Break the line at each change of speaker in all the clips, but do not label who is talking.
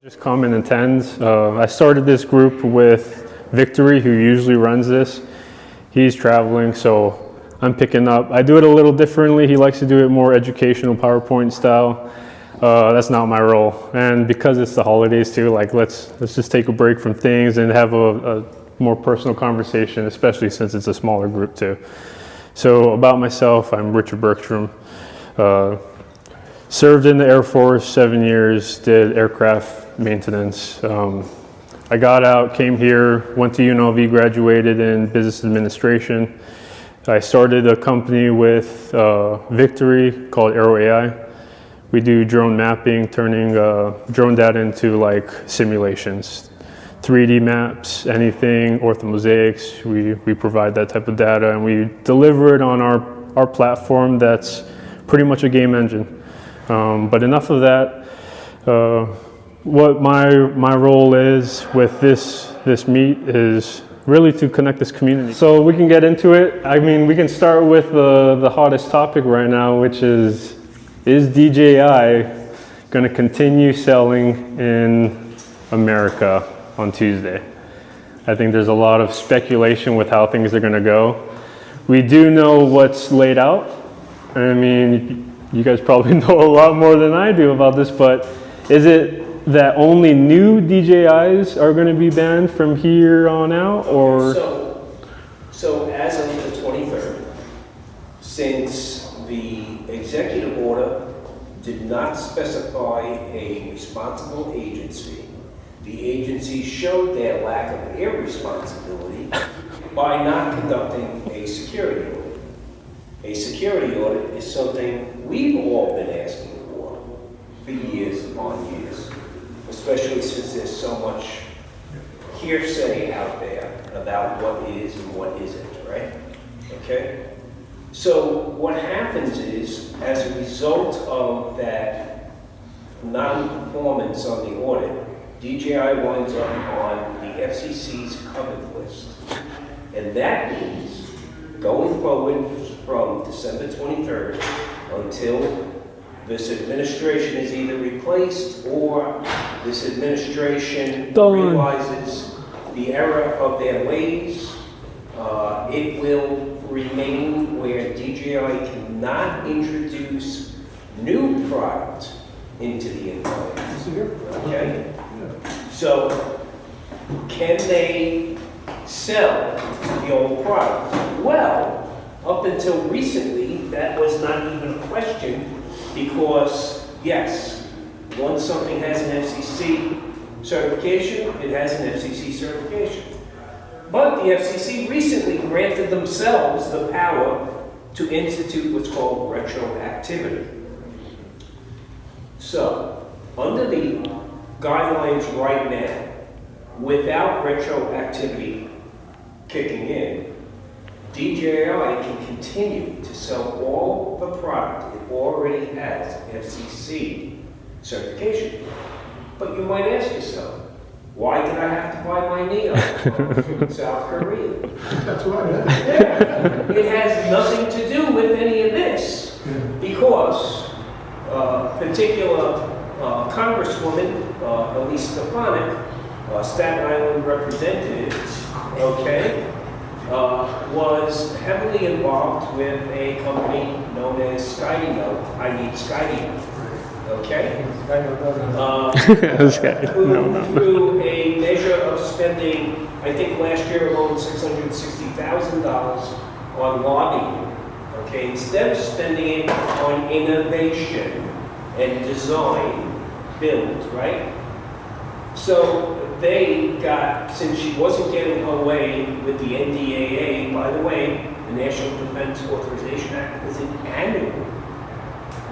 Just come and attend. I started this group with Victory, who usually runs this. He's traveling, so I'm picking up. I do it a little differently. He likes to do it more educational PowerPoint style. That's not my role. And because it's the holidays too, like let's just take a break from things and have a more personal conversation, especially since it's a smaller group too. So about myself, I'm Richard Bergstrom. Served in the Air Force 7 years, did aircraft maintenance. I got out, came here, went to UNLV, graduated in business administration. I started a company with Victory called Aero AI. We do drone mapping, turning drone data into like simulations. 3D maps, anything, orthomosaics, we provide that type of data and we deliver it on our platform that's pretty much a game engine. But enough of that. What my role is with this meet is really to connect this community. So we can get into it. I mean, we can start with the hottest topic right now, which is DJI going to continue selling in America on Tuesday? I think there's a lot of speculation with how things are going to go. We do know what's laid out. I mean, you guys probably know a lot more than I do about this, but is it that only new DJIs are going to be banned from here on out, or?
So as of the 23rd, since the executive order did not specify a responsible agency, the agency showed their lack of irresponsibility by not conducting a security audit. A security audit is something we've all been asking for years upon years, especially since there's so much hearsay out there about what is and what isn't, right? Okay? So what happens is, as a result of that non-performance on the audit, DJI winds up on the FCC's covered list. And that means going forward from December 23rd until this administration is either replaced or this administration realizes the error of their ways, it will remain where DJI cannot introduce new product into the environment. Okay? So, can they sell the old product? Well, up until recently, that was not even a question because, yes, once something has an FCC certification, it has an FCC certification. But the FCC recently granted themselves the power to institute what's called retroactivity. So, under the guidelines right now, without retroactivity kicking in, DJI can continue to sell all the product it already has FCC certification. But you might ask yourself, why did I have to buy my Neo from South Korea?
That's right.
Yeah. It has nothing to do with any of this because particular Congresswoman Elise Stefanik, Staten Island representative, okay, was heavily involved with a company known as SkyDino. I need SkyDino. Okay? Through a measure of spending, I think last year alone, $660,000 on lobbying. Okay? Instead of spending it on innovation and design, build, right? So they got, since she wasn't getting her way with the NDAA, by the way, the National Defense Authorization Act is an annual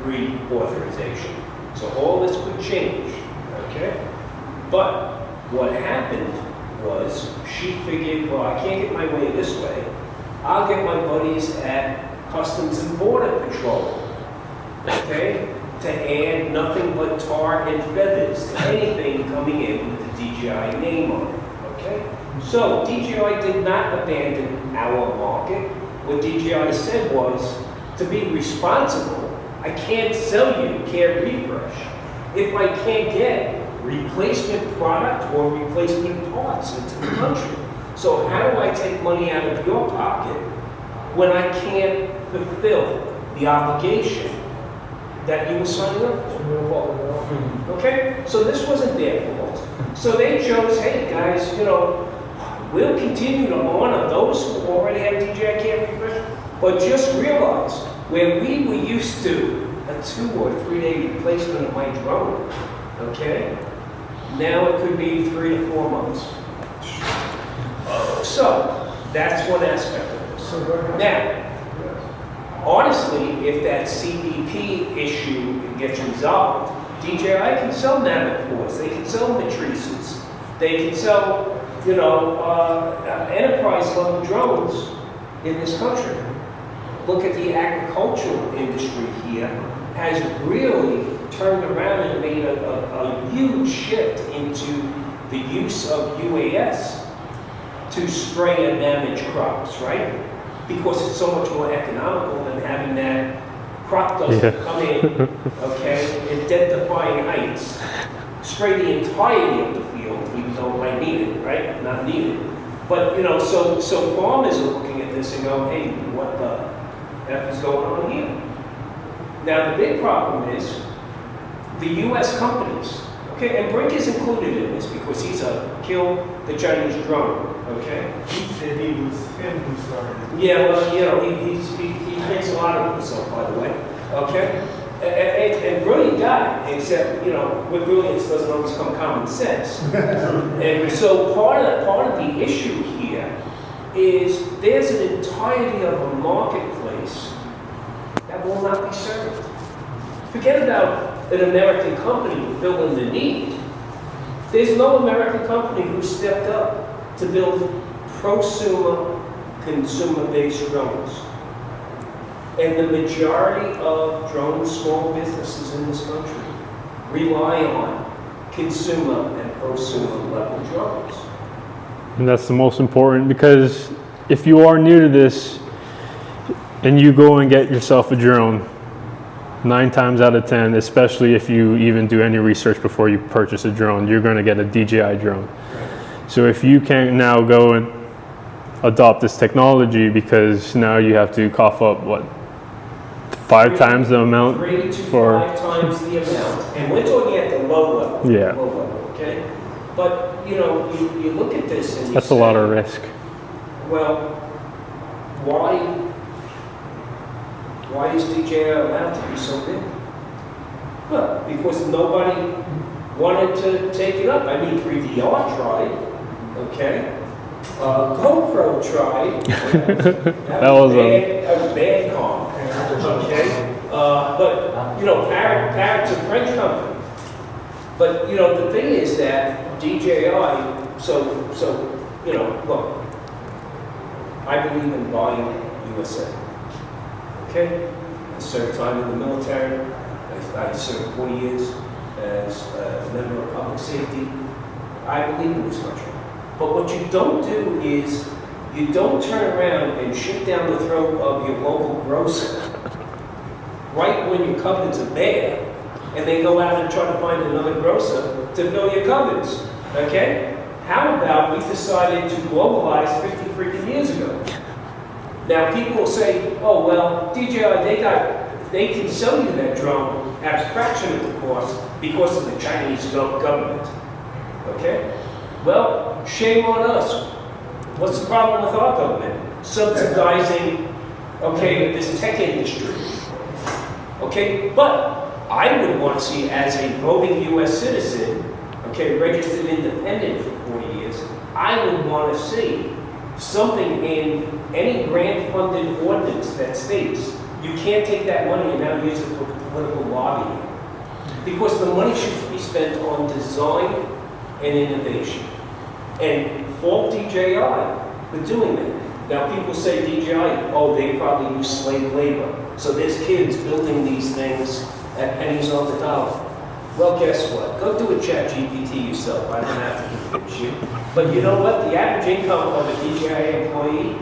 reauthorization. So all this could change, okay? But what happened was she figured, well, I can't get my way this way. I'll get my buddies at Customs and Border Patrol, okay? To add nothing but tar and feathers to anything coming in with the DJI name on it, okay? So DJI did not abandon our market. What DJI said was, to be responsible, I can't sell you care refresh if I can't get replacement product or replacement parts into the country. So how do I take money out of your pocket when I can't fulfill the obligation that you were signing up for? Okay? So this wasn't their fault. So they chose, hey guys, you know, we'll continue to honor those who already have DJI Camp refresh, but just realize where we were used to a 2 or 3 day replacement of my drone, okay? Now it could be 3 to 4 months. So that's one aspect of this. Now, honestly, if that CBP issue gets resolved, DJI can sell Navicors, they can sell Matrices, they can sell, you know, enterprise-level drones in this country. Look at the agricultural industry here, has really turned around and made a huge shift into the use of UAS to spray and damage crops, right? Because it's so much more economical than having that crop dust come in, okay, and death-defying heights, spray the entirety of the field, even though it might need it, right? Not needed. But, you know, so farmers are looking at this and go, hey, what the F is going on here? Now, the big problem is the U.S. companies, okay, and Brink is included in this because he's a kill the Chinese drone, okay?
He said he was him who started.
Yeah, well, you know, he thinks a lot of himself, by the way, okay? And brilliant guy, except, you know, with brilliance doesn't always come common sense. And so part of the issue here is there's an entirety of a marketplace that will not be served. Forget about an American company filling the need. There's no American company who stepped up to build prosumer, consumer-based drones. And the majority of drone small businesses in this country rely on consumer and prosumer level drones.
And that's the most important, because if you are new to this and you go and get yourself a drone, 9 times out of 10, especially if you even do any research before you purchase a drone, you're going to get a DJI drone. So if you can now go and adopt this technology, because now you have to cough up, what, 5 times the amount
3 to
for
5 times the amount, and we're talking at the low level.
Yeah.
Low level, okay? But you know, you look at this and you
that's
say,
a lot of risk.
well, why is DJI allowed to be so big? Well, because nobody wanted to take it up. I mean, 3VR tried, okay? GoPro tried. That was bad comp. Okay, but you know, Parrot's a French company. But you know, the thing is that DJI. So you know, look, I believe in buying USA. Okay, I served time in the military. I served 40 years as a member of public safety. I believe in this country. But what you don't do is you don't turn around and shit down the throat of your local grocer right when your cupboards are bare, and then go out and try to find another grocer to fill your cupboards, okay? How about we decided to globalize 50 freaking years ago? Now people will say, oh, well, DJI, they can sell you that drone at a fraction of the cost because of the Chinese government, okay? Well, shame on us. What's the problem with our government? Subsidizing, okay, this tech industry. Okay, but I would want to see, as a voting U.S. citizen, okay, registered independent for 40 years, I would want to see something in any grant-funded ordinance that states you can't take that money and now use it for political lobbying. Because the money should be spent on design and innovation. And fault DJI for doing that. Now people say DJI, oh, they probably use slave labor. So there's kids building these things at pennies on the dollar. Well, guess what? Go do a chat GPT yourself. I don't have to convince you. But you know what? The average income of a DJI employee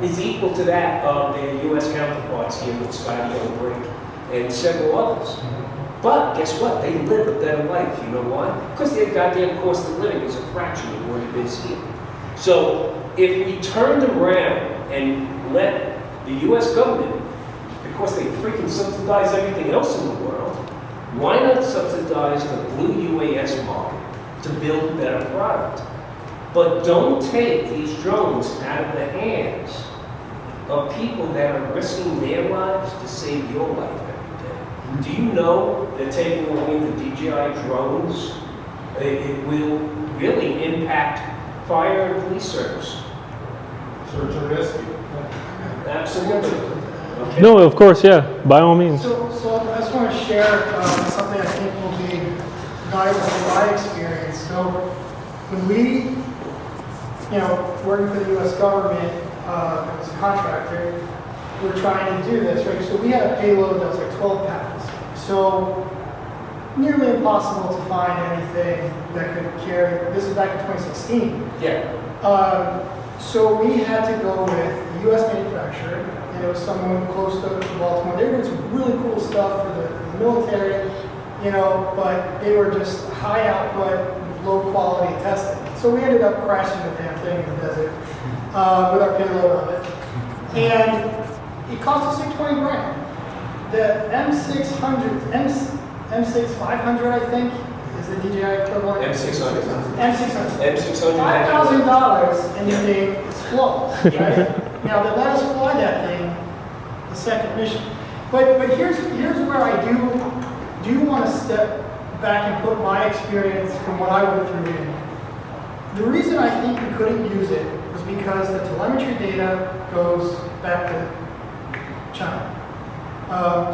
is equal to that of their U.S. counterparts here with Scotty O'Brink and several others. But guess what? They live a better life. You know why? Because their goddamn cost of living is a fraction of what it is here. So if we turned around and let the U.S. government, because they freaking subsidize everything else in the world, why not subsidize the blue UAS market to build a better product? But don't take these drones out of the hands of people that are risking their lives to save your life every day. Do you know that taking away the DJI drones, it will really impact fire and police service?
Search and rescue.
Absolutely. Okay.
No, of course, yeah, by all means.
So I just want to share something I think will be valuable from my experience. So when we, working for the U.S. government as a contractor, we're trying to do this, right? So we had a payload that was like 12 pounds. So nearly impossible to find anything that could carry. This is back in 2016.
Yeah.
So we had to go with a U.S. manufacturer, and it was someone close to Baltimore. They were doing some really cool stuff for the military, but they were just high output, low quality testing. So we ended up crashing the damn thing in the desert with our payload on it. And it cost us like 20 grand. The M600, M6500, I think, is the DJI equivalent.
M600.
M600.
M600.
$5,000 and the thing is flawless, right? Now they let us fly that thing the second mission. But here's where I do want to step back and put my experience from what I went through in. The reason I think we couldn't use it was because the telemetry data goes back to China.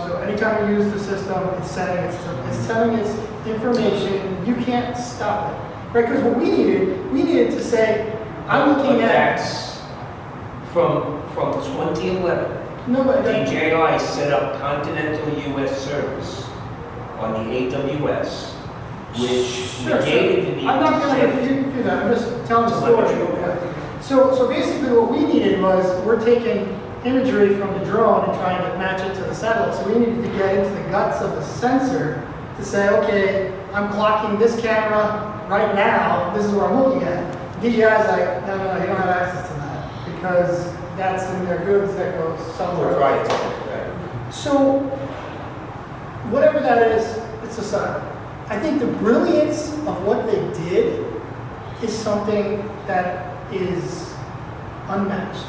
So anytime you use the system, it's sending its information. You can't stop it, right? Because what we needed to say, I'm looking at.
That's from 2011.
No, but
DJI set up continental U.S. service on the AWS, which negated the need
I'm not
to
going to
send
do that. I'm just telling the story.
telemetry.
So basically what we needed was, we're taking imagery from the drone and trying to match it to the satellite. So we needed to get into the guts of the sensor to say, okay, I'm clocking this camera right now. This is what I'm looking at. DJI is like, no, you don't have access to that because that's in their goods that goes somewhere.
Right.
So whatever that is, it's aside. I think the brilliance of what they did is something that is unmatched.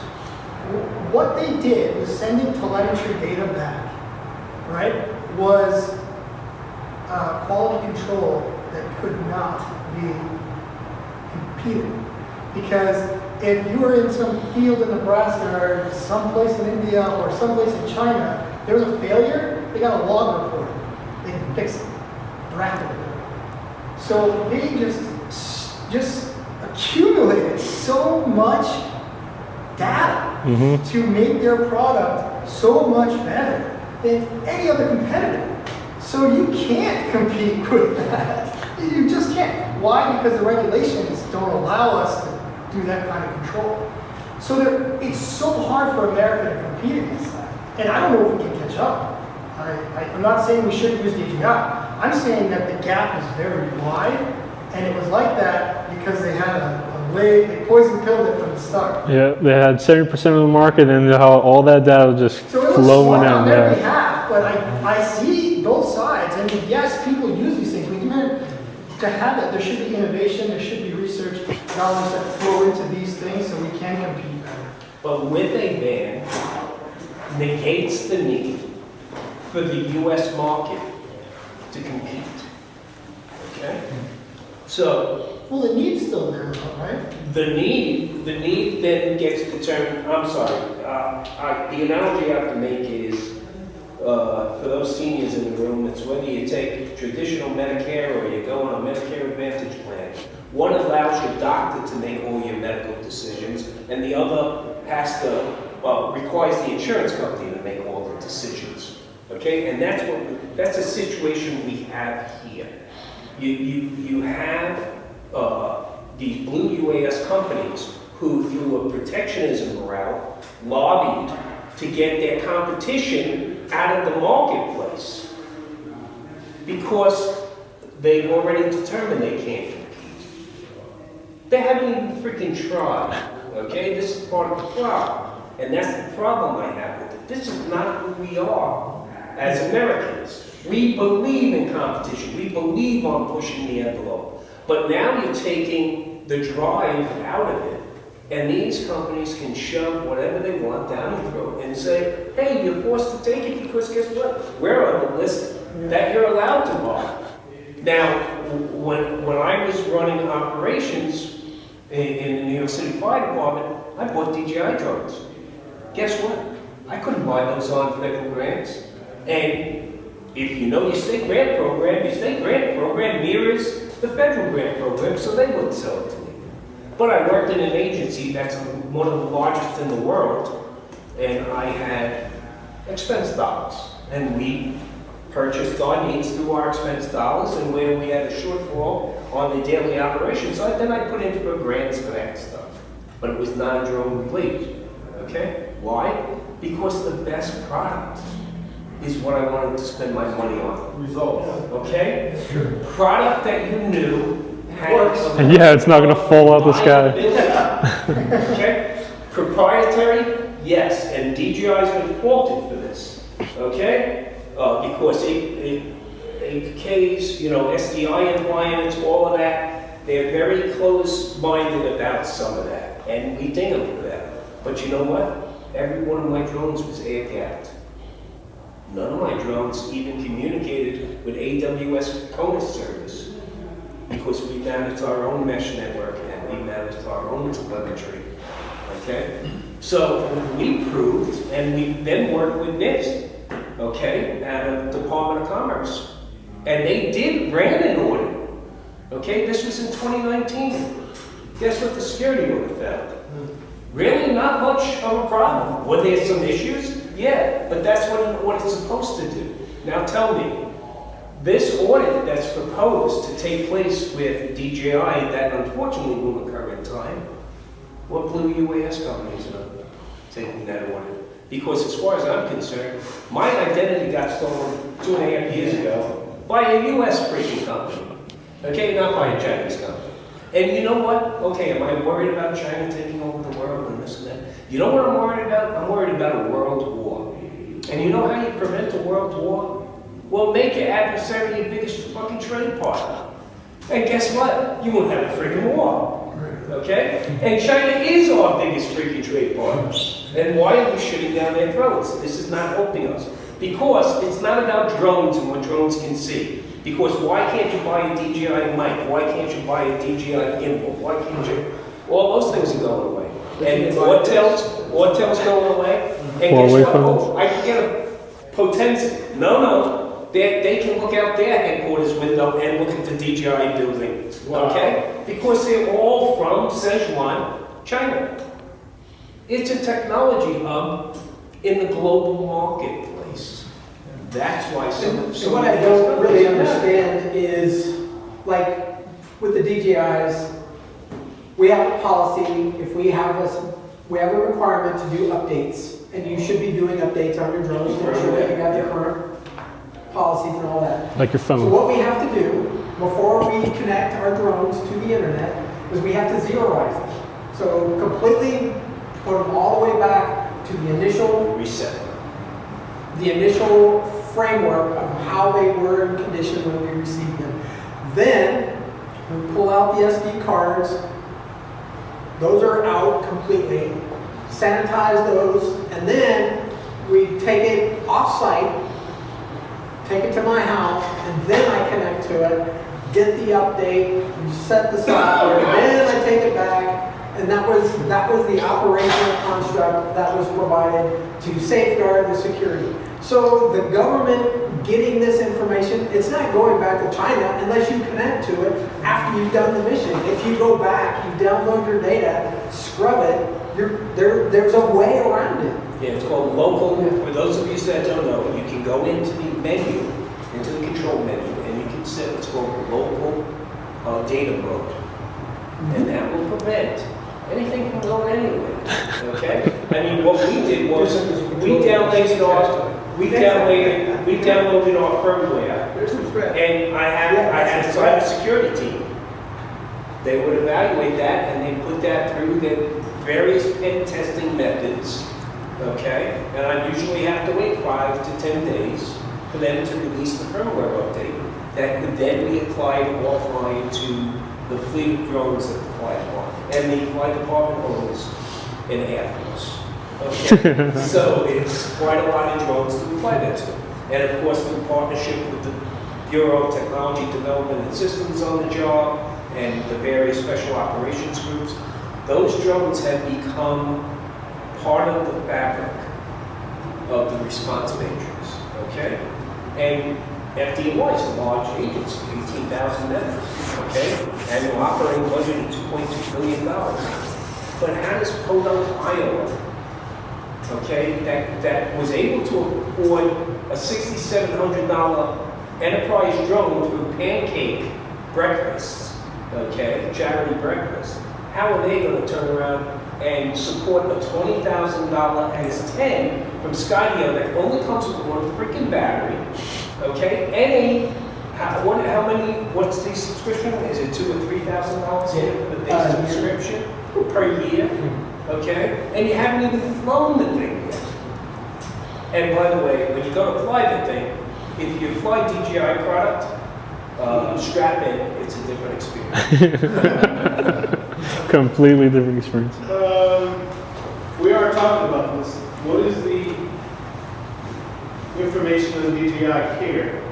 What they did was sending telemetry data back, right, was quality control that could not be competed. Because if you were in some field in Nebraska or someplace in India or someplace in China, there was a failure, they got a log report. They can fix it rapidly. So they just accumulated so much data to make their product so much better than any other competitor. So you can't compete with that. You just can't. Why? Because the regulations don't allow us to do that kind of control. So it's so hard for America to compete against that. And I don't know if we can catch up. I'm not saying we shouldn't use DJI. I'm saying that the gap is very wide, and it was like that because they had they poison pilled it from the start.
Yeah, they had 70% of the market, and how all that data was just
So it was
flowing
smart
in.
on their behalf, but I see both sides. And yes, people use these things. We demand to have it. There should be innovation. There should be research dollars that flow into these things so we can compete better.
But with a ban, negates the need for the U.S. market to compete. Okay? So
Well, the need's still there, though, right?
the need then gets determined. I'm sorry. The analogy I have to make is for those seniors in the room, it's whether you take traditional Medicare or you go on a Medicare Advantage plan. One allows your doctor to make all your medical decisions, and the other requires the insurance company to make all the decisions. Okay, and that's a situation we have here. You have these blue UAS companies who, through a protectionism route, lobbied to get their competition out of the marketplace. because they've already determined they can't compete. They haven't even freaking tried, okay? This is part of the problem. And that's the problem I have with it. This is not who we are as Americans. We believe in competition. We believe on pushing the envelope. But now you're taking the drive out of it, and these companies can shove whatever they want down your throat and say, hey, you're forced to take it because guess what? We're on the list that you're allowed to buy. Now, when I was running operations in the New York City Fire Department, I bought DJI drones. Guess what? I couldn't buy those on federal grants. And if you know your state grant program mirrors the federal grant program, so they wouldn't sell it to me. But I worked in an agency that's one of the largest in the world, and I had expense dollars. And we purchased our needs through our expense dollars, and where we had a shortfall on the daily operations, so then I put in for grants for that stuff. But it was non-drone related, okay? Why? Because the best product is what I wanted to spend my money on.
Results.
Okay? Product that you knew had
Yeah, it's not going to fall out the sky.
Okay? Proprietary, yes, and DJI's been faulted for this. Okay? Because AKs, SDI environments, all of that, they're very close-minded about some of that, and we ding them for that. But you know what? Every one of my drones was air-gapped. None of my drones even communicated with AWS CONUS service because we managed our own mesh network and we managed our own telemetry. Okay? So we proved, and we then worked with NIST, okay, at the Department of Commerce. And they ran an audit. Okay, this was in 2019. Guess what the security audit found? Really not much of a problem. Were there some issues? Yeah, but that's what an audit's supposed to do. Now tell me, this audit that's proposed to take place with DJI that unfortunately will occur in time, what blue UAS companies are taking that audit? Because as far as I'm concerned, my identity got stolen 2.5 years ago by a US freaking company. Okay, not by a Chinese company. And you know what? Okay, am I worried about China taking over the world and this and that? You know what I'm worried about? I'm worried about a world war. And you know how you prevent a world war? Well, make your adversary your biggest fucking trade partner. And guess what? You won't have a freaking war. Okay? And China is our biggest freaking trade partner. And why are we shutting down their throats? This is not helping us. Because it's not about drones and what drones can see. Because why can't you buy a DJI mic? Why can't you buy a DJI gimbal? Why can't you? All those things are going away. And Autel's going away. And guess what? Oh, I can get a Potenza. No. They can look out their headquarters window and look at the DJI building. Wow. Okay? Because they're all from Sichuan, China. It's a technology hub in the global marketplace. That's why
So what I don't really understand is, like, with the DJIs, we have a policy, if we have a requirement to do updates, and you should be doing updates on your drones to make sure that you have the current policies and all that.
Like your phone.
So what we have to do before we connect our drones to the internet is we have to zeroize them. So completely put them all the way back to the initial
reset.
The initial framework of how they were in condition when we received them. Then we pull out the SD cards. Those are out completely. Sanitize those, and then we take it off-site, take it to my house, and then I connect to it, get the update, reset the software, then I take it back, and that was the operational construct that was provided to safeguard the security. So the government getting this information, it's not going back to China unless you connect to it after you've done the mission. If you go back, you download your data, scrub it, there's a way around it.
Yeah, it's called local. For those of you that don't know, you can go into the menu, into the control menu, and you can set what's called local data mode. And that will prevent anything from going anywhere. Okay? I mean, what we did was we downloaded we downloaded our firmware,
There's some threat.
and I had a cybersecurity team. They would evaluate that, and they put that through the various pen testing methods, okay? And I usually have to wait 5 to 10 days for them to release the firmware update that could then be applied offline to the fleet of drones that the flight department, and the flight department owns an Air Force. Okay, so it's quite a lot of drones to apply that to. And of course, through partnership with the Bureau of Technology Development and Systems on the job and the various special operations groups, those drones have become part of the fabric of the response matrix, okay? And FDNY is a large agency, 18,000 members, okay? Annual operating budget of $2.2 billion. But how does Podunk, Iowa, okay, that was able to afford a $6,700 enterprise drone through pancake breakfasts, okay, charity breakfast, how are they going to turn around and support a $20,000 X-10 from Skydio that only comes with one freaking battery, okay, and what's the subscription? Is it $2,000 or $3,000 for the base subscription per year? Okay? And you haven't even flown the thing yet. And by the way, when you go to fly the thing, if you fly DJI product, strap in, it's a different experience.
Completely different experience.
We are talking about this. What is the information of DJI Care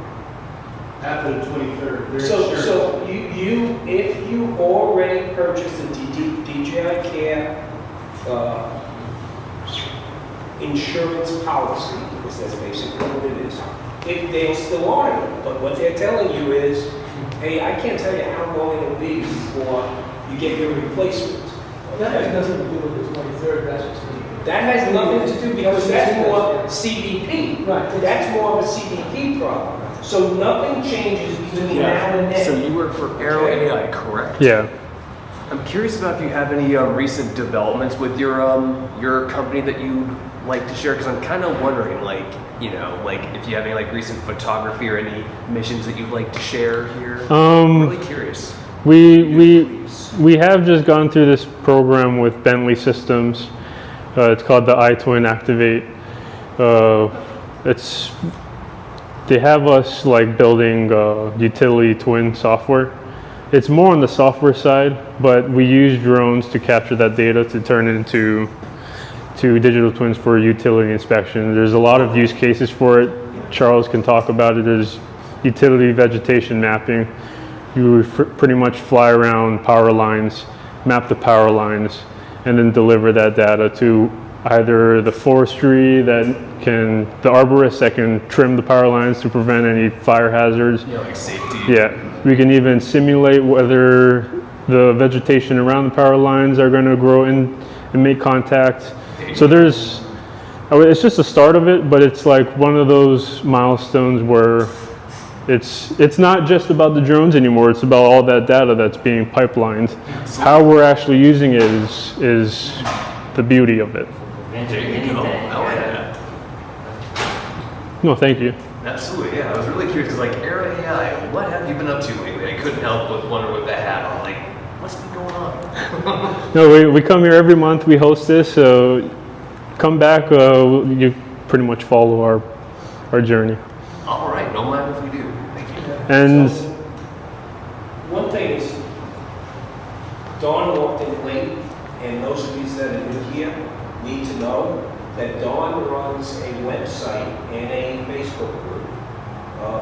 after the 23rd? Their insurance.
So if you already purchased a DJI Care insurance policy, because that's basically what it is, if they'll still honor it. But what they're telling you is, hey, I can't tell you how long it'll be before you get your replacement.
That
Okay?
has nothing to do with the 23rd, that's just me.
That has nothing to do because that's more CBP.
Right.
That's more of a CBP problem. So nothing changes between now and then.
So you work for Aero
Okay.
AI, correct?
Yeah.
I'm curious about if you have any recent developments with your company that you'd like to share, because I'm kind of wondering, like, you know, like if you have any like recent photography or any missions that you'd like to share here. I'm really curious.
We have just gone through this program with Bentley Systems. It's called the iTwin Activate. They have us like building utility twin software. It's more on the software side, but we use drones to capture that data to turn it into digital twins for utility inspection. There's a lot of use cases for it. Charles can talk about it. There's utility vegetation mapping. You pretty much fly around power lines, map the power lines, and then deliver that data to either the forestry the arborists that can trim the power lines to prevent any fire hazards.
Yeah, like safety.
Yeah, we can even simulate whether the vegetation around the power lines are going to grow in and make contact. So it's just the start of it, but it's like one of those milestones where it's not just about the drones anymore. It's about all that data that's being pipelined. How we're actually using it is the beauty of it.
There you go. I like that.
No, thank you.
Absolutely, yeah. I was really curious because, like, Aero AI, what have you been up to lately? I couldn't help but wonder with the hat on. Like, what's been going on?
No, we come here every month. We host this, so come back. You pretty much follow our journey.
All right, no mind if we do. Thank you.
And
So, one thing is, Dawn walked in late, and those of you that are new here need to know that Dawn runs a website and a Facebook group.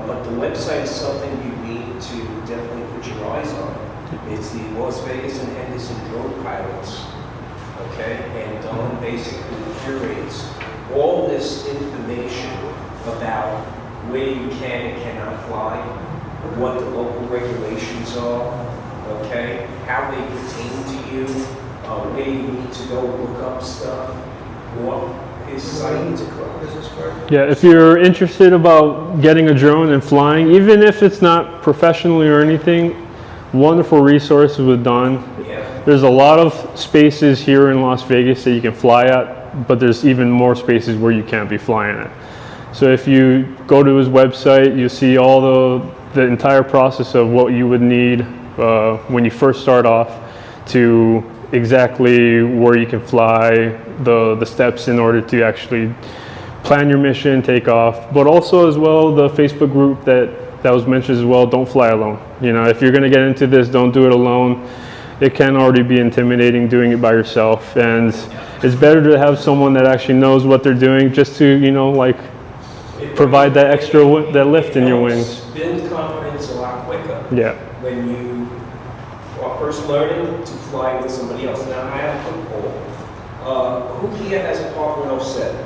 But the website is something you need to definitely put your eyes on. It's the Las Vegas and Henderson drone pilots, okay? And Dawn basically curates all this information about where you can and cannot fly, what the local regulations are, okay? How they pertain to you, where you need to go look up stuff, what his site
Business card?
yeah, if you're interested about getting a drone and flying, even if it's not professionally or anything, wonderful resources with Dawn.
Yeah.
There's a lot of spaces here in Las Vegas that you can fly at, but there's even more spaces where you can't be flying at. So if you go to his website, you see all the entire process of what you would need when you first start off to exactly where you can fly, the steps in order to actually plan your mission, take off, but also as well the Facebook group that was mentioned as well, don't fly alone. You know, if you're gonna get into this, don't do it alone. It can already be intimidating doing it by yourself, and it's better to have someone that actually knows what they're doing, just to, you know, like provide that extra that lift in your wings.
Build confidence a lot quicker.
Yeah.
When you are first learning to fly with somebody else. Now, I have a quick poll. Who here has a Part 107?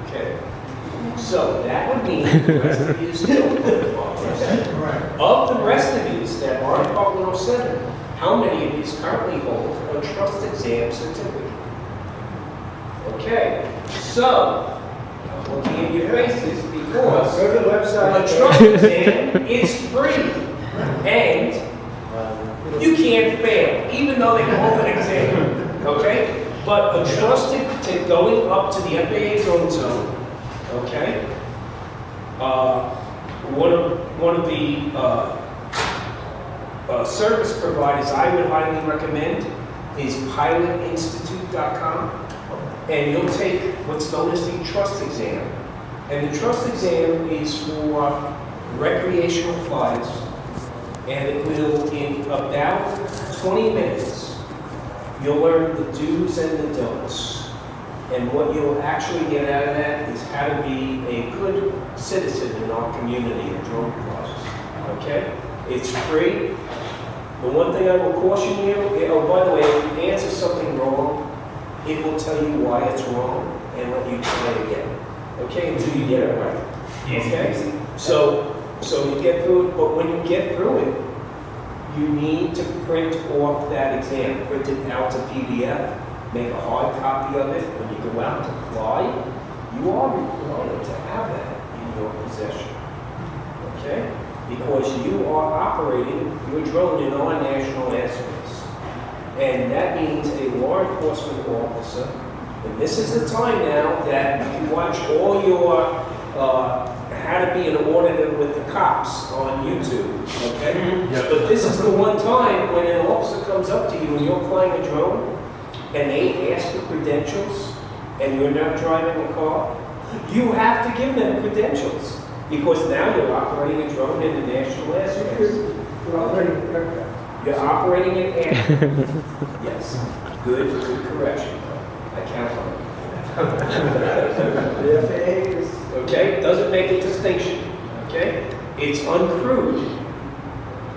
Okay. So that would mean the rest of you still have a Part 107.
Right.
Of the rest of you that are in Part 107, how many of you currently hold a trust exam certificate? Okay. So, I'm looking at your faces because
Go to the
a
website.
trust exam is free. And you can't fail, even though they hold an exam, okay? But a trusted to going up to the FAA drone zone, okay? One of the service providers I would highly recommend is pilotinstitute.com, and you'll take what's known as the trust exam. And the trust exam is for recreational flights, and it will, in about 20 minutes, you'll learn the do's and the don'ts. And what you'll actually get out of that is how to be a good citizen in our community of drone pilots. Okay? It's free. The one thing I will caution you, oh, by the way, if you answer something wrong, it will tell you why it's wrong and let you try again. Okay? Until you get it right. Okay? So you get through it, but when you get through it, you need to print off that exam, print it out to PDF, make a hard copy of it. When you go out to fly, you are required to have that in your possession, okay? Because you are operating your drone in our national airspace. And that means a law enforcement officer, and this is the time now that you can watch all your how to be an auditor with the cops on YouTube, okay? But this is the one time when an officer comes up to you and you're flying a drone and they ask for credentials and you're not driving a car, you have to give them credentials because now you're operating a drone in the national airspace.
You're operating an aircraft.
You're operating an aircraft. Yes, good correction. I count on you.
The FAA is.
Okay, doesn't make a distinction, okay? It's uncrewed,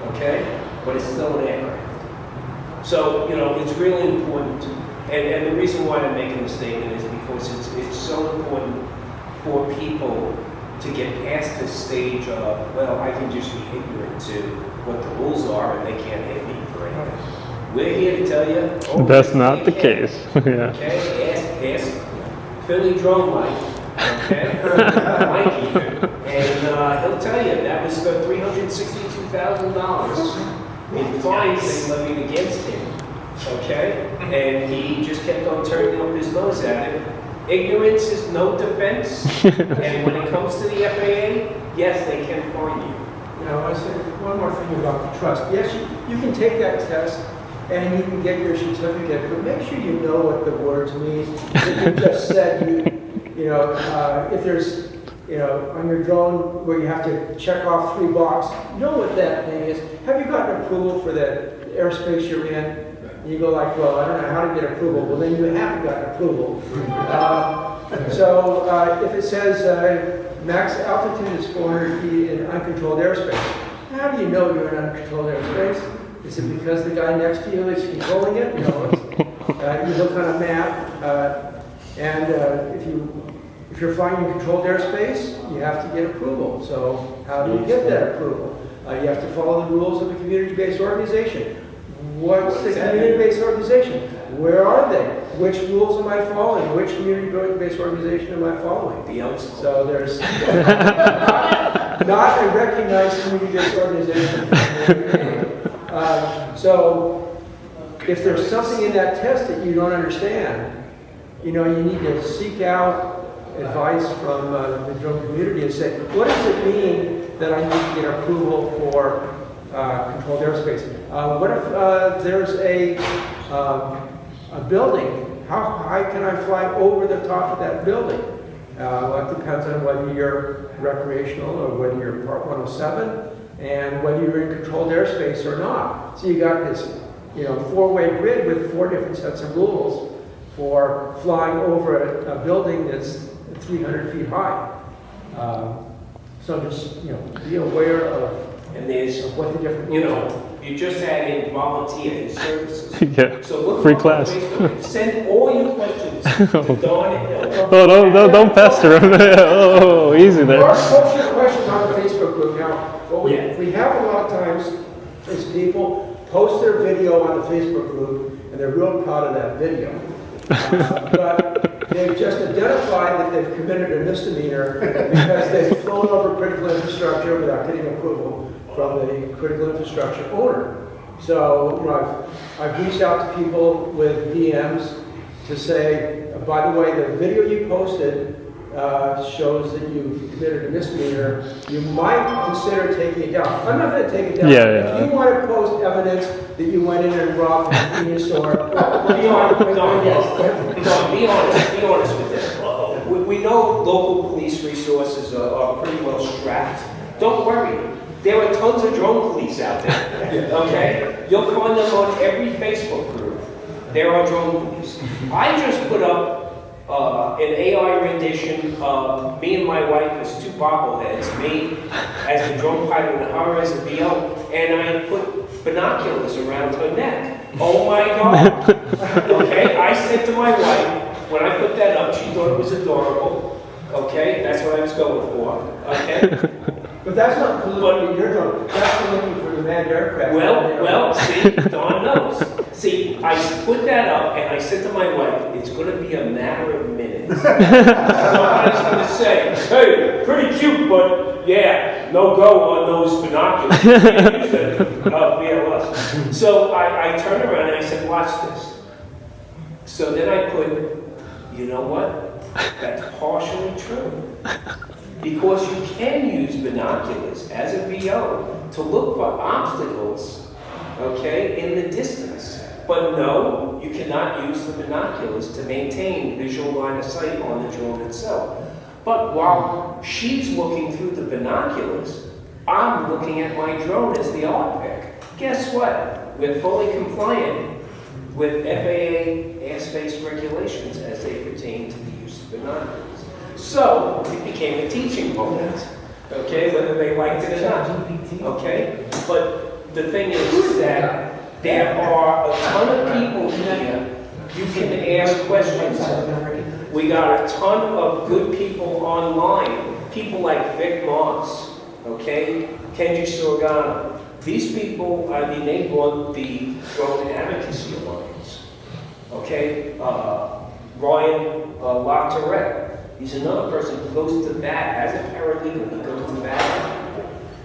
okay? But it's still an aircraft. So, you know, it's really important to, and the reason why I'm making the statement is because it's so important for people to get past this stage of, well, I can just be ignorant to what the rules are and they can't hit me for anything. We're here to tell you. Oh,
That's not the
can.
case. Yeah.
Okay, ask Philly Drone Mike. Okay, Mikey, and he'll tell you that was the $362,000 in fines they levied against him. Okay, and he just kept on turning up his nose at it. Ignorance is no defense, and when it comes to the FAA, yes, they can fine you.
You know, I said one more thing about the trust. Yes, you can take that test and you can get your certificate, but make sure you know what the words mean. If you just said you know, if there's, you know, on your drone where you have to check off 3 boxes, know what that thing is. Have you gotten approval for the airspace you're in? And you go like, well, I don't know how to get approval. Well, then you haven't gotten approval. So if it says max altitude is 400 feet in uncontrolled airspace, how do you know you're in uncontrolled airspace? Is it because the guy next to you is controlling it? No, you look on a map, and if you're flying in controlled airspace, you have to get approval. So how do you get that approval? You have to follow the rules of a community-based organization. What's the community-based organization? Where are they? Which rules am I following? Which community-based organization am I following?
The outside.
So there's not a recognized community-based organization. So if there's something in that test that you don't understand, you know, you need to seek out advice from the drone community and say, what does it mean that I need to get approval for controlled airspace? What if there's a building? How high can I fly over the top of that building? Well, it depends on whether you're recreational or whether you're Part 107 and whether you're in controlled airspace or not. So you got this, four-way grid with 4 different sets of rules for flying over a building that's 300 feet high. So just, be aware of
And there's,
what the different
you just added volunteer services.
Yeah.
So look
Free
up on
class.
Facebook. Send all your questions to Dawn and Hill.
Oh, don't pester him. Oh, easy there.
Post your questions on the Facebook group. Now, what we have a lot of times is people post their video on the Facebook group, and they're real proud of that video. But they've just identified that they've committed a misdemeanor because they've flown over critical infrastructure without getting approval from the critical infrastructure owner. So, I've reached out to people with DMs to say, by the way, the video you posted shows that you've committed a misdemeanor. You might consider taking it down. I'm not going to take it down.
Yeah.
If you want to post evidence that you went in and robbed a convenience store,
Be honest with this. We know local police resources are pretty well strapped. Don't worry. There are tons of drone police out there, okay? You'll find them on every Facebook group. There are drone police. I just put up an AI rendition of me and my wife as 2 bobbleheads, me as the drone pilot and her as a VO, and I put binoculars around her neck. Oh my God. Okay, I said to my wife, when I put that up, she thought it was adorable. Okay, that's what I was going for. Okay?
But that's not for looking at your drone. That's for looking for the manned aircraft.
Well, see, Dawn knows. See, I put that up and I said to my wife, it's going to be a matter of minutes. Somebody's going to say, hey, pretty cute, but yeah, no go on those binoculars. You said, VLS. So I turned around and I said, watch this. So then I put, you know what? That's partially true. Because you can use binoculars as a VO to look for obstacles, okay, in the distance. But no, you cannot use the binoculars to maintain visual line of sight on the drone itself. But while she's looking through the binoculars, I'm looking at my drone as the RPEC. Guess what? We're fully compliant with FAA airspace regulations as they pertain to the use of binoculars. So it became a teaching moment, okay, whether they liked it or not, okay? But the thing is that there are a ton of people here you can ask questions of. We got a ton of good people online, people like Vic Moss, okay, Kenji Sorgano. These people, they brought the Drone Advocacy Alliance, okay? Ryan LaTourette. He's another person who goes to bat as a paralegal. He goes to bat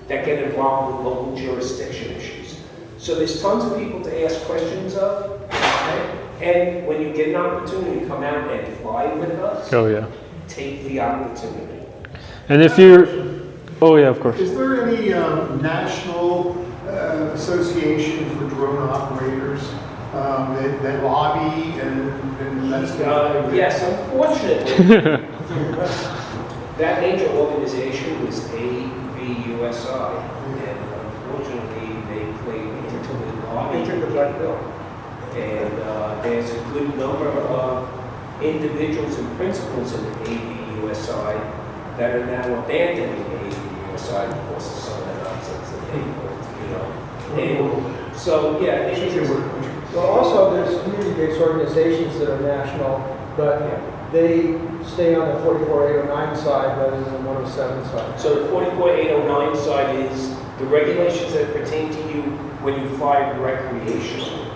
that get involved with local jurisdiction issues. So there's tons of people to ask questions of. Okay? And when you get an opportunity to come out and fly with us, take the opportunity.
And if you're, of course.
Is there any national association for drone operators that lobby and that's
yes, unfortunately, that major organization was AVUSI, and unfortunately they played into the lobby.
They took the black bill.
And there's a good number of individuals and principals in AVUSI that are now abandoning AVUSI because of some of the nonsense that they put, And so,
Well, also, there's community-based organizations that are national, but they stay on the 44809 side rather than the 107 side.
So the 44809 side is the regulations that pertain to you when you fly recreationally,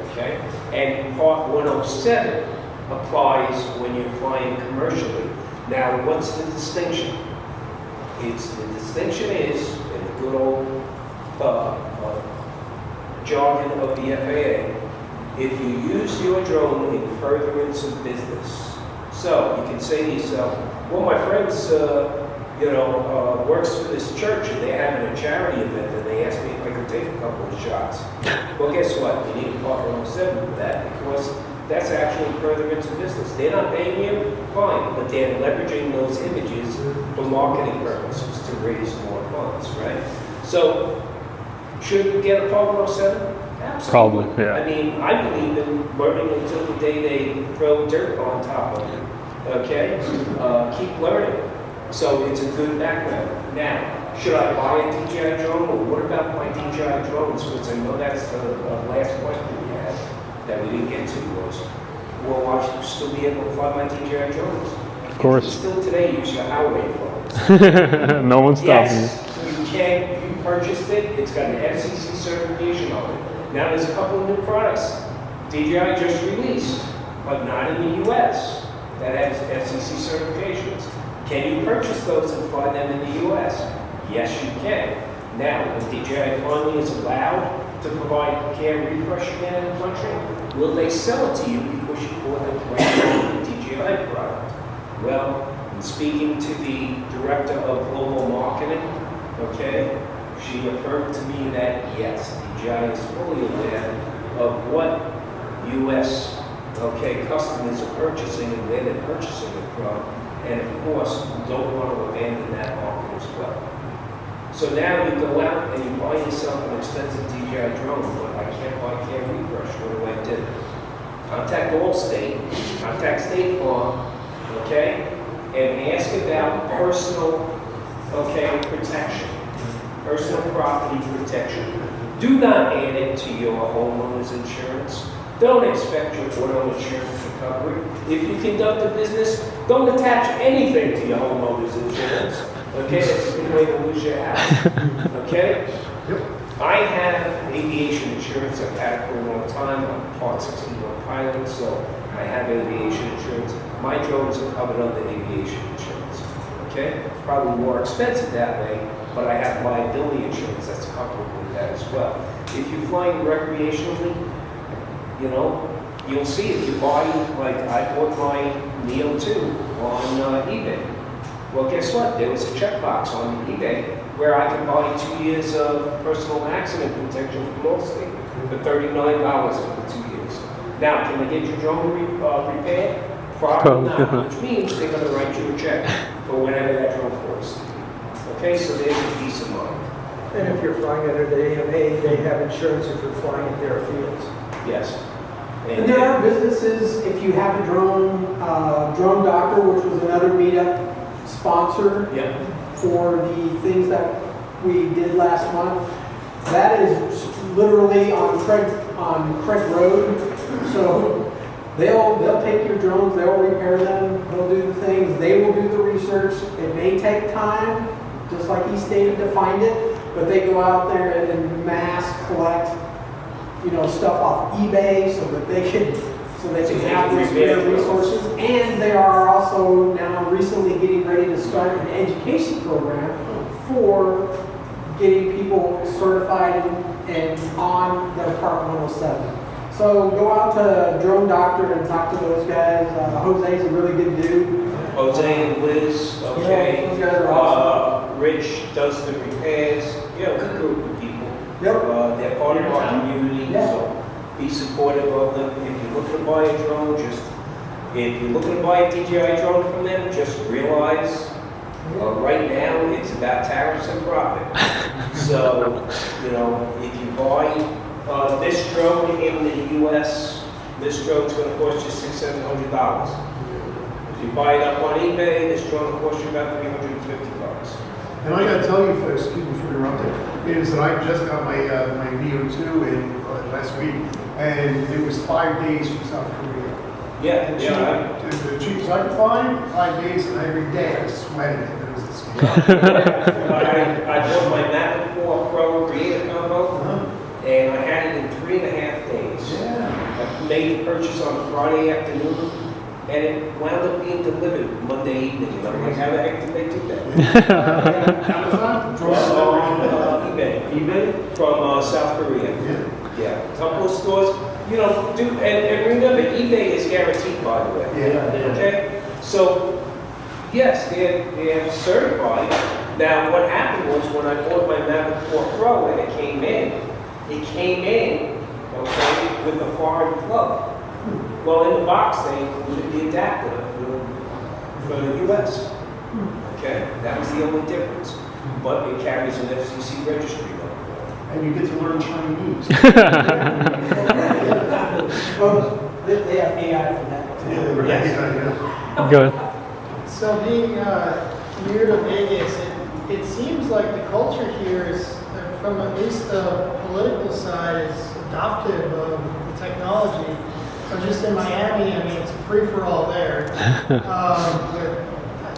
okay? And Part 107 applies when you're flying commercially. Now, what's the distinction? The distinction is, in the good old jargon of the FAA, if you use your drone in furtherance of business, So you can say to yourself, well, my friend's, works for this church and they're having a charity event and they asked me if I could take a couple of shots. Well, guess what? You need a Part 107 for that because that's actually furtherance of business. They're not paying you, fine, but they're leveraging those images for marketing purposes to raise more funds, right? So, should we get a Part 107? Absolutely.
Probably, yeah.
I mean, I believe in learning until the day they throw dirt on top of you. Okay? Keep learning. So it's a good background. Now, should I buy a DJI drone? Or what about my DJI drones? Because I know that's the last question we had that we didn't get to was, will I still be able to fly my DJI drones?
Of course.
Still today use your highway phones.
No one's stopping you.
Yes, you can. You purchased it. It's got an FCC certification on it. Now there's a couple of new products DJI just released, but not in the U.S. that has FCC certifications. Can you purchase those and fly them in the U.S.? Yes, you can. Now, when DJI finally is allowed to provide care refresh again in the country, will they sell it to you because you bought a brand new DJI product? Well, in speaking to the director of global marketing, okay, she affirmed to me that yes, DJI is fully aware of what U.S. Customers are purchasing and where they're purchasing it from, and of course, don't want to abandon that market as well. So now you go out and you buy yourself an expensive DJI drone, but I can't buy care refresh. What do I do? Contact Allstate, contact State Farm, okay, and ask about personal, protection, personal property protection. Do not add it to your homeowner's insurance. Don't expect your auto insurance recovery. If you conduct a business, don't attach anything to your homeowner's insurance. Okay, that's a good way to lose your house. Okay?
Yep.
I have aviation insurance. I've had it for a long time. I'm a Part 61 pilot, so I have aviation insurance. My drones are covered under aviation insurance. Okay? It's probably more expensive that way, but I have liability insurance that's coupled with that as well. If you're flying recreationally, you'll see if you buy, like I bought my Neo 2 on eBay. Well, guess what? There was a checkbox on eBay where I could buy 2 years of personal accident protection from Allstate for $39 for the 2 years. Now, can they get your drone repaired? Probably not, which means they're going to write you a check for whatever that drone costs. Okay, so there's a peace of mind.
And if you're flying at an AMA, they have insurance if you're flying at their fields.
Yes.
And there are businesses, if you have a drone, Drone Doctor, which was another Meetup sponsor for the things that we did last month, that is literally on Craig Road. So they'll take your drones, they'll repair them, they'll do the things, they will do the research. It may take time, just like he stated, to find it, but they go out there and mass collect stuff off eBay so they can have those spare resources. And they are also now recently getting ready to start an education program for getting people certified and on their Part 107. So go out to Drone Doctor and talk to those guys. Jose's a really good dude.
Jose and Liz, okay.
Yeah, those guys are awesome.
Rich does the repairs. Good group of people.
Yep.
They're part of our community, so be supportive of them. If you're looking to buy a drone, if you're looking to buy a DJI drone from them, just realize right now it's about tariffs and profit. So, if you buy this drone in the U.S., this drone's going to cost you $600-700. If you buy it up on eBay, this drone will cost you about $350.
And I gotta tell you folks, excuse me for interrupting, is that I just got my Neo 2 in last week, and it was 5 days from South Korea. The cheapest I could find, 5 days, and every day I sweated it. It was disgusting.
I bought my Mavic 4 Pro Creator Combo, and I had it in 3.5 days.
Yeah.
I made the purchase on Friday afternoon, and it wound up being delivered Monday evening. And I'm like, how the heck did they do that?
Amazon?
On eBay from South Korea. Yeah, a couple of stores. And remember, eBay is guaranteed, by the way.
Yeah.
Okay? So, yes, they're certified. Now, what happened was when I bought my Mavic 4 Pro and it came in, okay, with a foreign plug. Well, in the box, they included the adapter for the US. Okay, that was the only difference. But it carries an FCC registry number.
And you get to learn Chinese.
They have AI for that.
Yes.
Go ahead.
So being near to Vegas, it seems like the culture here is, from at least the political side, is adoptive of the technology. I'm just in Miami, I mean, it's a free-for-all there. With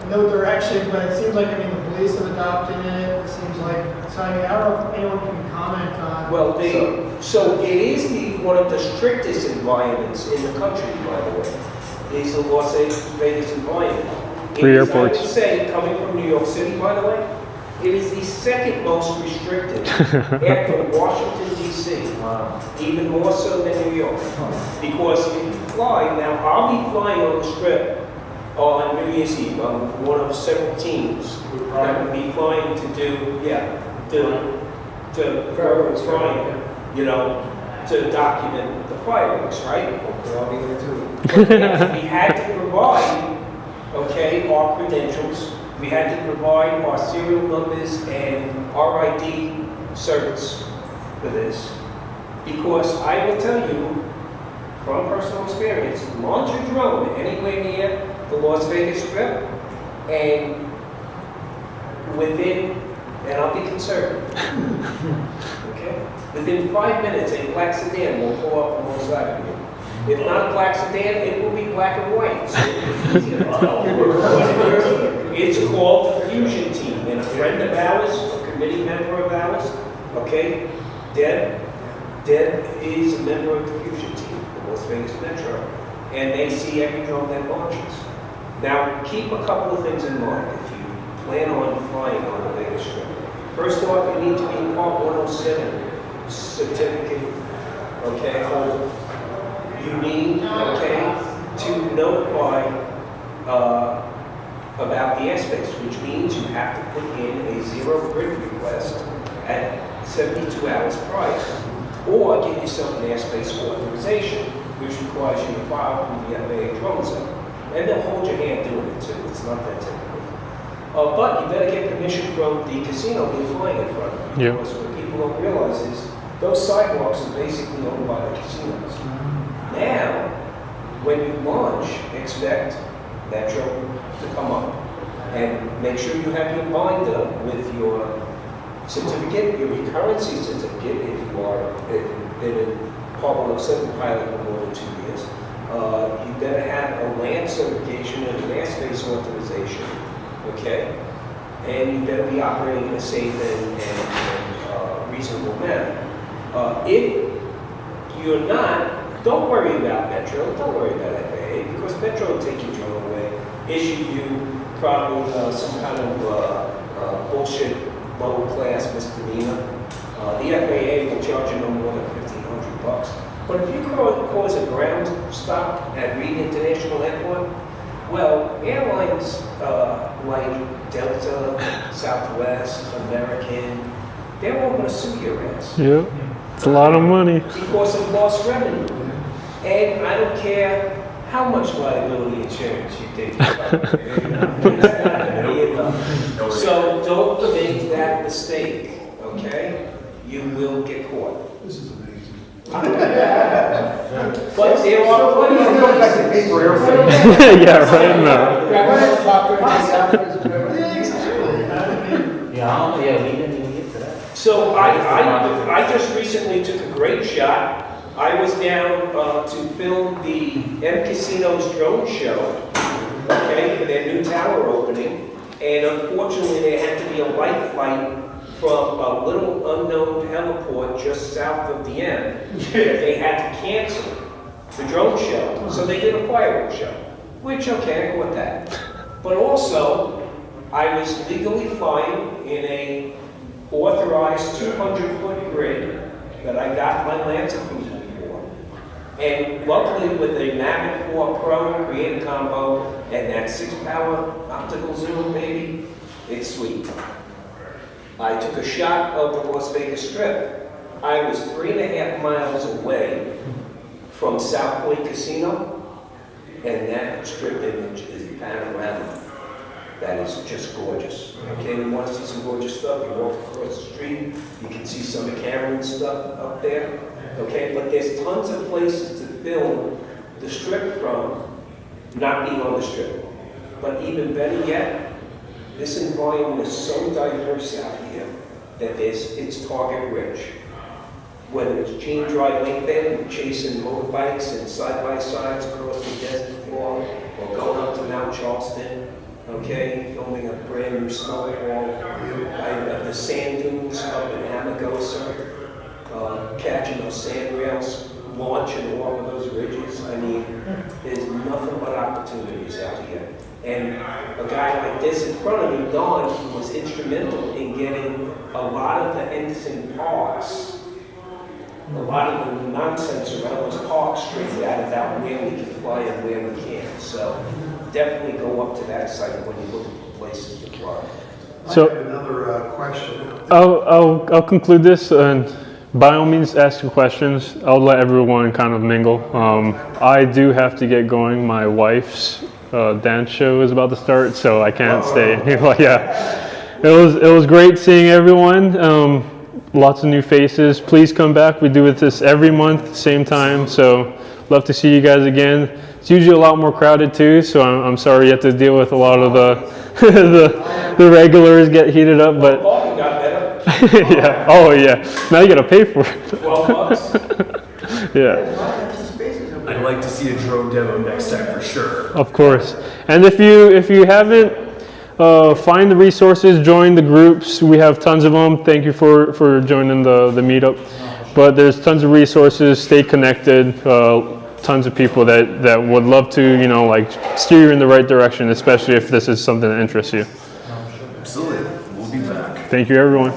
no direction, but it seems like, I mean, the police have adopted it. It seems like, so I mean, I don't know if anyone can comment on.
Well, so it is one of the strictest environments in the country, by the way. It is the Las Vegas environment.
Three
It is,
airports.
I would say, coming from New York City, by the way, it is the second most restricted after Washington, D.C. Even more so than New York. Because if you fly, now I'll be flying on the Strip on New Year's Eve. I'm one of several teams that will be flying to do, to flying, you know, to document the fireworks, right?
I'll be there too.
We had to provide, okay, our credentials. We had to provide our serial numbers and RID certs for this. Because I will tell you, from personal experience, launch a drone anywhere near the Las Vegas Strip, and and I'll be conservative, okay? Within 5 minutes, a black sedan will pull up alongside of you. If not a black sedan, it will be black and white. So it's easy to tell. It's called the Fusion Team, and a friend of ours, a committee member of ours, okay, Deb is a member of the Fusion Team, the Las Vegas Metro, and they see every drone that launches. Now, keep a couple of things in mind if you plan on flying on the Vegas Strip. First off, you need to be Part 107 certificate, okay, holder. You need, okay, to notify about the airspace, which means you have to put in a zero grid request at 72 hours prior, or get yourself an airspace authorization, which requires you to file with the FAA drone zone. And they'll hold your hand doing it too, it's not that typical. But you better get permission from the casino you're flying in front of.
Yeah.
Because what people don't realize is, those sidewalks are basically owned by the casinos. Now, when you launch, expect Metro to come up and make sure you have your binder with your certificate, your recurrency certificate, if you've been a Part 107 pilot for more than 2 years. You better have a land certification and an airspace authorization, okay? And you better be operating in a safe and reasonable manner. If you're not, don't worry about Metro, don't worry about FAA, because Metro will take your drone away, issue you probably some kind of bullshit low-class misdemeanor. The FAA will charge you no more than $1,500. But if you cause a ground stop at Reed International Airport, well, airlines like Delta, Southwest, American, they're all going to sue your ass.
Yep. It's a lot of money.
Because of lost revenue. And I don't care how much liability insurance you take. So don't make that mistake, okay? You will get caught.
This is amazing.
But there are plenty of
Yeah, right now.
Yeah, we didn't even get to that.
So I just recently took a great shot. I was down to film the M Casinos drone show, okay, for their new tower opening. And unfortunately, there had to be a light flight from a little unknown heliport just south of the M. They had to cancel the drone show, so they did a fireworks show, which, okay, I got that. But also, I was legally flying in a authorized 200-foot grid that I got my Lancer approval for. And luckily with a Mavic 4 Pro Creator Combo and that 6-power optical zoom, baby, it's sweet. I took a shot of the Las Vegas Strip. I was 3.5 miles away from South Point Casino, and that strip image is a panorama. That is just gorgeous. Okay, you want to see some gorgeous stuff, you walk across the street, you can see some of Cameron's stuff up there. Okay, but there's tons of places to film the strip from, not being on the strip. But even better yet, this environment is so diverse out here that it's target rich. Whether it's Gene Dry Link Bend, chasing motorbikes and side-by-sides across the desert floor, or going up to Mount Charleston, okay, filming a brand new snowfall, the sand dunes up in Amagosa, catching those sand rails, launching off of those ridges. I mean, there's nothing but opportunities out here. And a guy like this in front of me, Don, was instrumental in getting a lot of the Henderson parks, a lot of the nonsense around those parks straightened out about where we can fly and where we can't. So definitely go up to that site when you look at the places to fly.
So
I have another question.
I'll conclude this, and by all means ask your questions. I'll let everyone kind of mingle. I do have to get going. My wife's dance show is about to start, so I can't stay. Yeah, it was great seeing everyone. Lots of new faces. Please come back. We do this every month, same time. So love to see you guys again. It's usually a lot more crowded too, so I'm sorry you have to deal with a lot of the regulars get heated up, but
Oh, got better.
yeah. Oh yeah. Now you gotta pay for it.
$12.
Yeah.
I'd like to see a drone demo next time for sure.
Of course. And if you haven't, find the resources, join the groups. We have tons of them. Thank you for joining the meetup. But there's tons of resources. Stay connected. Tons of people that would love to, like steer you in the right direction, especially if this is something that interests you.
Absolutely. We'll be back.
Thank you, everyone.